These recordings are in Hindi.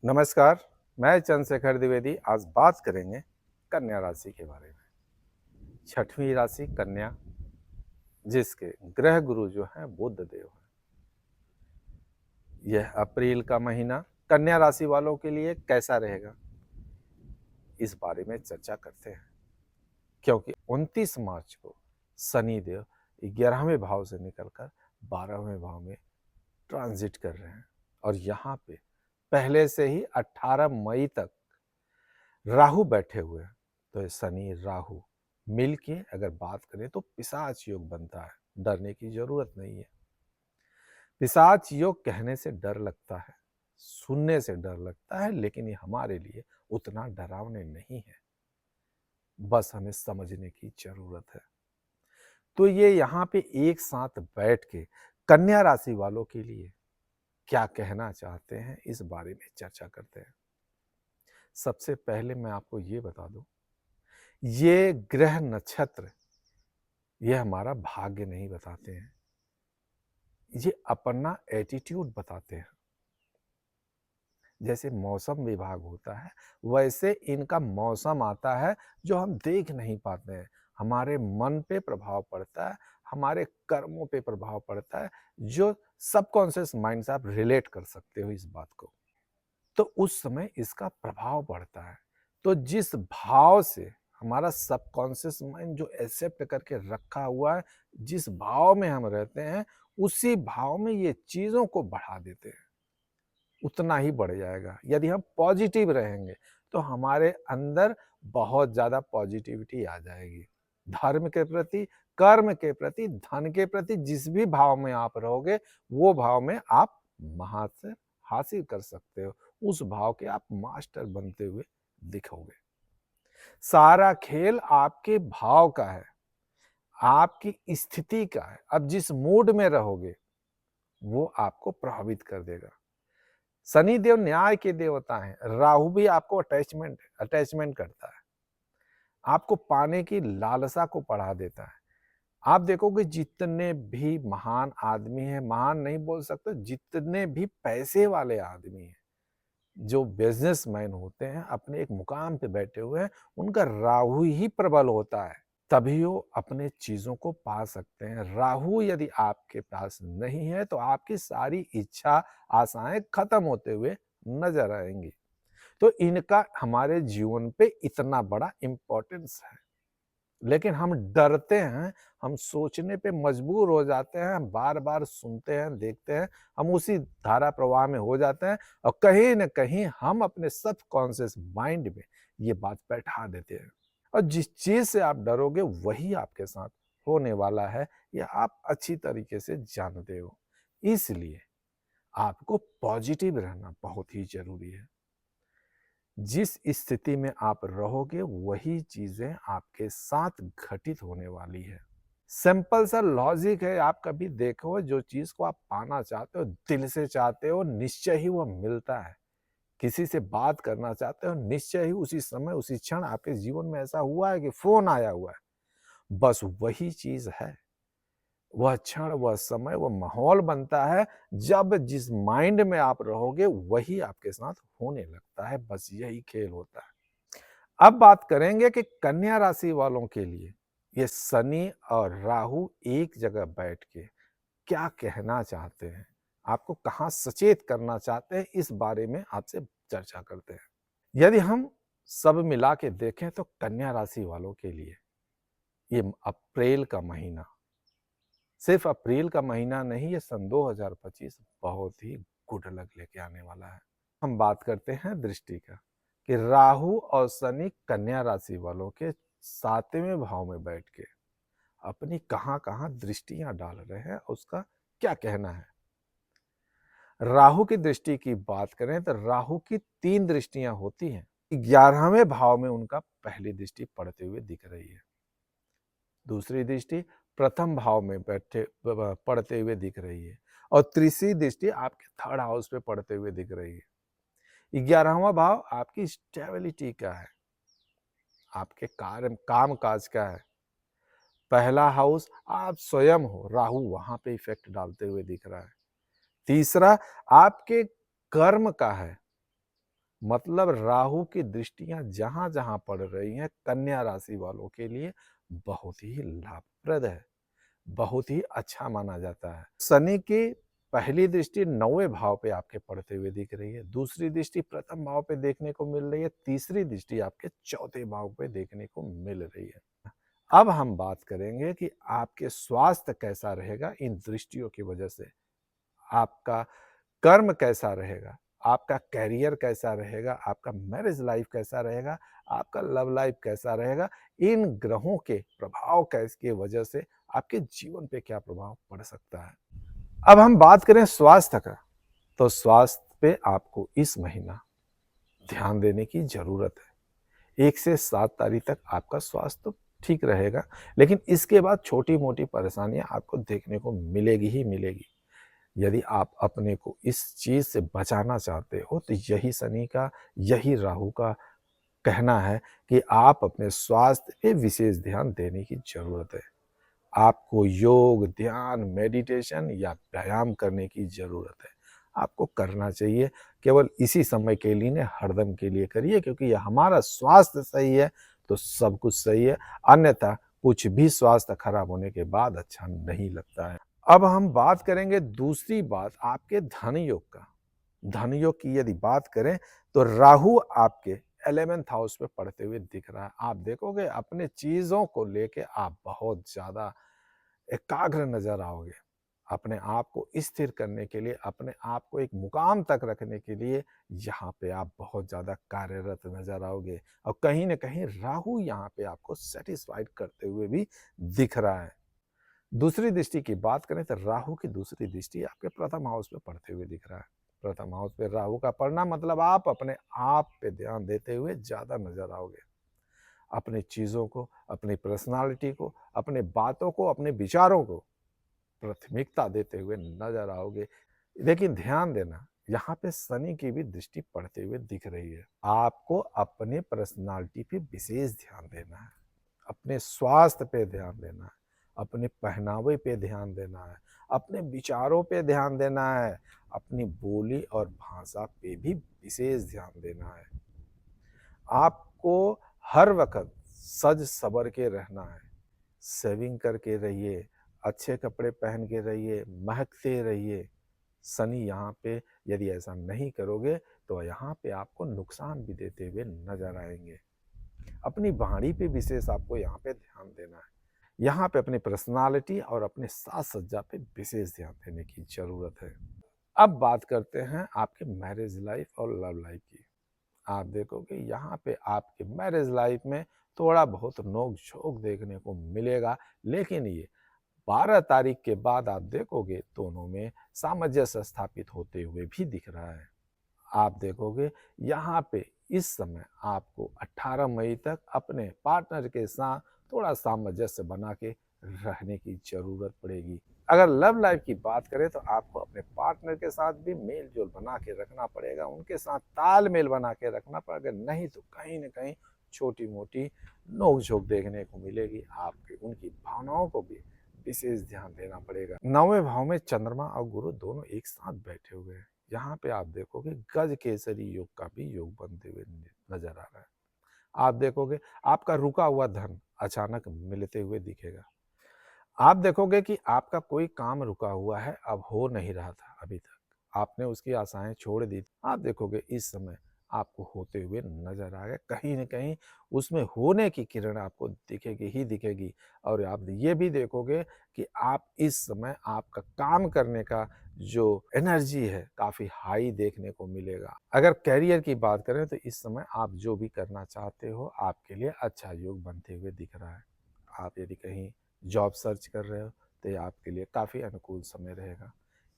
नमस्कार, मैं चंद्रशेखर द्विवेदी। आज बात करेंगे कन्या राशि के बारे में। छठवीं राशि कन्या, जिसके ग्रह गुरु जो हैं बुध देव हैं। यह अप्रैल का महीना कन्या राशि वालों के लिए कैसा रहेगा, इस बारे में चर्चा करते हैं। क्योंकि 29 मार्च को शनि देव 11वें भाव से निकलकर 12वें भाव में ट्रांजिट कर रहे हैं और यहाँ पे पहले से ही 18 मई तक राहु बैठे हुए हैं। तो शनि राहु मिल के अगर बात करें तो पिशाच योग बनता है। डरने की जरूरत नहीं है। पिशाच योग कहने से डर लगता है, सुनने से डर लगता है, लेकिन ये हमारे लिए उतना डरावने नहीं है। बस हमें समझने की जरूरत है। तो ये यहाँ पे एक साथ बैठ के कन्या राशि वालों के लिए क्या कहना चाहते हैं, इस बारे में चर्चा करते हैं। सबसे पहले मैं आपको ये बता दूं, ये ग्रह नक्षत्र ये हमारा भाग्य नहीं बताते हैं, ये अपना एटीट्यूड बताते हैं। जैसे मौसम विभाग होता है, वैसे इनका मौसम आता है जो हम देख नहीं पाते हैं। हमारे मन पे प्रभाव पड़ता है, हमारे कर्मों पे प्रभाव पड़ता है, जो सबकॉन्शियस माइंड से आप रिलेट कर सकते हो इस बात को। तो उस समय इसका प्रभाव पड़ता है। तो जिस भाव से हमारा सबकॉन्शियस माइंड जो एक्सेप्ट करके रखा हुआ है, जिस भाव में हम रहते हैं, उसी भाव में ये चीजों को बढ़ा देते हैं। उतना ही बढ़ जाएगा। यदि हम पॉजिटिव रहेंगे तो हमारे अंदर बहुत ज्यादा पॉजिटिविटी आ जाएगी। धर्म के प्रति, कर्म के प्रति, धन के प्रति जिस भी भाव में आप रहोगे, वो भाव में आप महारत हासिल कर सकते हो। उस भाव के आप मास्टर बनते हुए दिखोगे। सारा खेल आपके भाव का है, आपकी स्थिति का है। अब जिस मूड में रहोगे वो आपको प्रभावित कर देगा। शनि देव न्याय के देवता हैं। राहु भी आपको अटैचमेंट करता है, आपको पाने की लालसा को बढ़ा देता है। आप देखोगे जितने भी महान आदमी हैं, महान नहीं बोल सकते, जितने भी पैसे वाले आदमी हैं, जो बिजनेसमैन होते हैं, अपने एक मुकाम पे बैठे हुए हैं, उनका राहु ही प्रबल होता है। तभी वो अपने चीजों को पा सकते हैं। राहु यदि आपके पास नहीं है तो आपकी सारी इच्छा आशाएं खत्म होते हुए नजर आएंगी। तो इनका हमारे जीवन पे इतना बड़ा इंपॉर्टेंस है। लेकिन हम डरते हैं, हम सोचने पे मजबूर हो जाते हैं, हम बार बार सुनते हैं, देखते हैं, हम उसी धारा प्रवाह में हो जाते हैं और कहीं न कहीं हम अपने सबकॉन्शियस माइंड में ये बात बैठा देते हैं। और जिस चीज से आप डरोगे वही आपके साथ होने वाला है, यह आप अच्छी तरीके से जानते हो। इसलिए आपको पॉजिटिव रहना बहुत ही जरूरी है। जिस स्थिति में आप रहोगे वही चीजें आपके साथ घटित होने वाली है। सिंपल सा लॉजिक है। आप कभी देखो, जो चीज को आप पाना चाहते हो, दिल से चाहते हो, निश्चय ही वो मिलता है। किसी से बात करना चाहते हो, निश्चय ही उसी समय उसी क्षण आपके जीवन में ऐसा हुआ है कि फोन आया हुआ है। बस वही चीज है, वह क्षण, वह समय, वह माहौल बनता है। जब जिस माइंड में आप रहोगे वही आपके साथ होने लगता है। बस यही खेल होता है। अब बात करेंगे कि कन्या राशि वालों के लिए ये शनि और राहु एक जगह बैठ के क्या कहना चाहते हैं, आपको कहाँ सचेत करना चाहते हैं, इस बारे में आपसे चर्चा करते हैं। यदि हम सब मिला के देखें तो कन्या राशि वालों के लिए ये अप्रैल का महीना, सिर्फ अप्रैल का महीना नहीं, ये सन 2025 बहुत ही गुड लक लेके आने वाला है। हम बात करते हैं दृष्टि का, कि राहु और शनि कन्या राशि वालों के 7वें भाव में बैठ के अपनी कहां कहां दृष्टियां डाल रहे हैं, उसका क्या कहना है। राहु की दृष्टि की बात करें तो राहु की 3 दृष्टियां होती हैं। 11वें भाव में उनका पहली दृष्टि पड़ते हुए दिख रही है। दूसरी दृष्टि प्रथम भाव में बैठे पड़ते हुए दिख रही है। और तीसरी दृष्टि आपके 3rd हाउस पे पड़ते हुए दिख रही है। 11वां भाव आपकी स्टेबिलिटी का है, आपके कार्य काम काज का है। पहला हाउस आप स्वयं हो, राहु वहां पे इफेक्ट डालते हुए दिख रहा है। तीसरा आपके कर्म का है, मतलब राहु की दृष्टियां जहां जहां पड़ रही हैं कन्या राशि वालों के लिए बहुत ही लाभप्रद है, बहुत ही अच्छा माना जाता है। शनि की पहली दृष्टि 9वें भाव पे आपके पड़ते हुए दिख रही है, दूसरी दृष्टि प्रथम भाव पे देखने को मिल रही है, तीसरी दृष्टि आपके चौथे भाव पे देखने को मिल रही है। अब हम बात करेंगे कि आपके स्वास्थ्य कैसा रहेगा इन दृष्टियों की वजह से, आपका कर्म कैसा रहेगा, आपका करियर कैसा रहेगा, आपका मैरिज लाइफ कैसा रहेगा, आपका लव लाइफ कैसा रहेगा, इन ग्रहों के प्रभाव कैसे वजह से आपके जीवन पे क्या प्रभाव पड़ सकता है। अब हम बात करें स्वास्थ्य का, तो स्वास्थ्य पे आपको इस महीना ध्यान देने की जरूरत है। 1 से 7 तारीख तक आपका स्वास्थ्य तो ठीक रहेगा, लेकिन इसके बाद छोटी मोटी परेशानियां आपको देखने को मिलेगी ही मिलेगी। यदि आप अपने को इस चीज से बचाना चाहते हो तो यही शनि का, यही राहु का कहना है कि आप अपने स्वास्थ्य पे विशेष ध्यान देने की जरूरत है। आपको योग, ध्यान, मेडिटेशन या व्यायाम करने की ज़रूरत है। आपको करना चाहिए, केवल इसी समय के लिए नहीं, हरदम के लिए करिए, क्योंकि ये हमारा स्वास्थ्य सही है तो सब कुछ सही है, अन्यथा कुछ भी स्वास्थ्य खराब होने के बाद अच्छा नहीं लगता है। अब हम बात करेंगे दूसरी बात आपके धन योग का। धन योग की यदि बात करें तो राहु आपके 11th हाउस पे पढ़ते हुए दिख रहा है। आप देखोगे अपने चीज़ों को लेके आप बहुत ज़्यादा एकाग्र नज़र आओगे। अपने आप को स्थिर करने के लिए, अपने आप को एक मुकाम तक रखने के लिए यहाँ पे आप बहुत ज़्यादा कार्यरत नज़र आओगे, और कहीं न कहीं राहु यहाँ पे आपको सैटिस्फाइड करते हुए भी दिख रहा है। दूसरी दृष्टि की बात करें तो राहु की दूसरी दृष्टि आपके प्रथम हाउस पे पड़ते हुए दिख रहा है। प्रथम हाउस पे राहु का पड़ना मतलब आप अपने आप पे ध्यान देते हुए ज़्यादा नज़र आओगे। अपनी चीज़ों को, अपनी पर्सनालिटी को, अपने बातों को, अपने विचारों को प्राथमिकता देते हुए नज़र आओगे। लेकिन ध्यान देना, यहाँ पे शनि की भी दृष्टि पड़ते हुए दिख रही है। आपको अपने पर्सनालिटी पे विशेष ध्यान देना है, अपने स्वास्थ्य पे ध्यान देना है, अपने पहनावे पे ध्यान देना है, अपने विचारों पे ध्यान देना है, अपनी बोली और भाषा पे भी विशेष ध्यान देना है। आपको हर वक़्त सज-सवर के रहना है, शेविंग करके रहिए, अच्छे कपड़े पहन के रहिए, महकते रहिए। शनि यहाँ पे यदि ऐसा नहीं करोगे तो यहाँ पे आपको नुकसान भी देते हुए नज़र आएँगे। अपनी वाणी पे विशेष आपको यहाँ पे ध्यान देना है। यहाँ पे अपनी पर्सनैलिटी और अपने साज-सज्जा पे विशेष ध्यान देने की ज़रूरत है। अब बात करते हैं आपके मैरिज लाइफ़ और लव लाइफ़ की। आप देखोगे यहाँ पे आपके मैरिज लाइफ में थोड़ा बहुत नोक-झोंक देखने को मिलेगा, लेकिन ये 12 तारीख के बाद आप देखोगे दोनों में सामंजस्य स्थापित होते हुए भी दिख रहा है। आप देखोगे यहाँ पे इस समय आपको 18 मई तक अपने पार्टनर के साथ थोड़ा सामंजस्य बना के रहने की ज़रूरत पड़ेगी। अगर लव लाइफ की बात करें तो आपको अपने पार्टनर के साथ भी मेल-जोल बना के रखना पड़ेगा, उनके साथ तालमेल बना के रखना पड़ेगा, नहीं तो कहीं न कहीं छोटी-मोटी नोक-झोंक देखने को मिलेगी। आपकी उनकी भावनाओं को भी विशेष ध्यान देना पड़ेगा। 9वें भाव में चंद्रमा और गुरु दोनों एक साथ बैठे हुए हैं। यहाँ पे आप देखोगे गज केसरी योग का भी योग बनते हुए नजर आ रहा है। आप देखोगे आपका रुका हुआ धन अचानक मिलते हुए दिखेगा। आप देखोगे कि आपका कोई काम रुका हुआ है, अब हो नहीं रहा था अभी तक, आपने उसकी आशाएं छोड़ दी। आप देखोगे इस समय आपको होते हुए नजर आएगा, कहीं न कहीं उसमें होने की किरण आपको दिखेगी ही दिखेगी। और आप ये भी देखोगे कि आप इस समय आपका काम करने का जो एनर्जी है काफ़ी हाई देखने को मिलेगा। अगर करियर की बात करें तो इस समय आप जो भी करना चाहते हो, आपके लिए अच्छा योग बनते हुए दिख रहा है। आप यदि कहीं जॉब सर्च कर रहे हो तो ये आपके लिए काफ़ी अनुकूल समय रहेगा।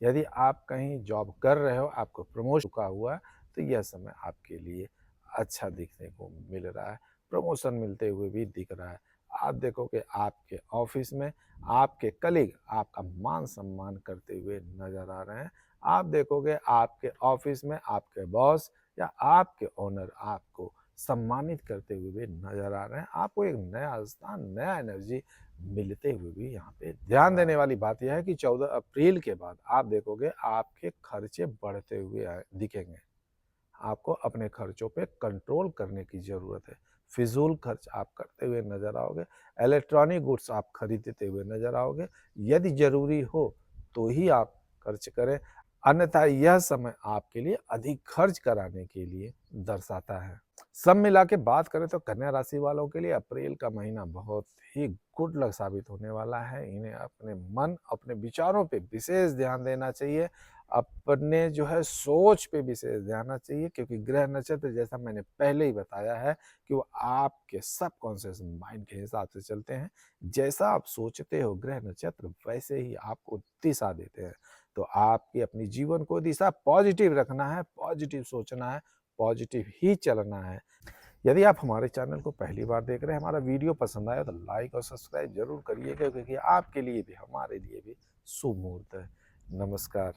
यदि आप कहीं जॉब कर रहे हो, आपको प्रमोशन रुका हुआ है, तो यह समय आपके लिए अच्छा दिखने को मिल रहा है। प्रमोशन मिलते हुए भी दिख रहा है। आप देखोगे आपके ऑफिस में आपके कलीग आपका मान-सम्मान करते हुए नज़र आ रहे हैं। आप देखोगे आपके ऑफिस में आपके बॉस या आपके ओनर आपको सम्मानित करते हुए भी नज़र आ रहे हैं। आपको एक नया स्थान, नया एनर्जी मिलते हुए भी यहाँ पे ध्यान देने वाली बात यह है कि 14 अप्रैल के बाद आप देखोगे आपके खर्चे बढ़ते हुए दिखेंगे। आपको अपने खर्चों पे कंट्रोल करने की ज़रूरत है। फिज़ूल खर्च आप करते हुए नज़र आओगे, इलेक्ट्रॉनिक गुड्स आप खरीदते हुए नज़र आओगे। यदि ज़रूरी हो तो ही आप खर्च करें, अन्यथा यह समय आपके लिए अधिक खर्च कराने के लिए दर्शाता है। सब मिला के बात करें तो कन्या राशि वालों के लिए अप्रैल का महीना बहुत ही गुड लक साबित होने वाला है। इन्हें अपने मन, अपने विचारों पे विशेष ध्यान देना चाहिए। अपने जो है सोच पे विशेष ध्यान देना चाहिए, क्योंकि ग्रह नक्षत्र जैसा मैंने पहले ही बताया है कि वो आपके सबकॉन्शियस माइंड के हिसाब से चलते हैं। जैसा आप सोचते हो ग्रह नक्षत्र वैसे ही आपको दिशा देते हैं। तो आपकी अपनी जीवन को दिशा पॉजिटिव रखना है, पॉजिटिव सोचना है, पॉजिटिव ही चलना है। यदि आप हमारे चैनल को पहली बार देख रहे हैं, हमारा वीडियो पसंद आया तो लाइक और सब्सक्राइब ज़रूर करिएगा, क्योंकि आपके लिए भी हमारे लिए भी शुभ मुहूर्त है। नमस्कार।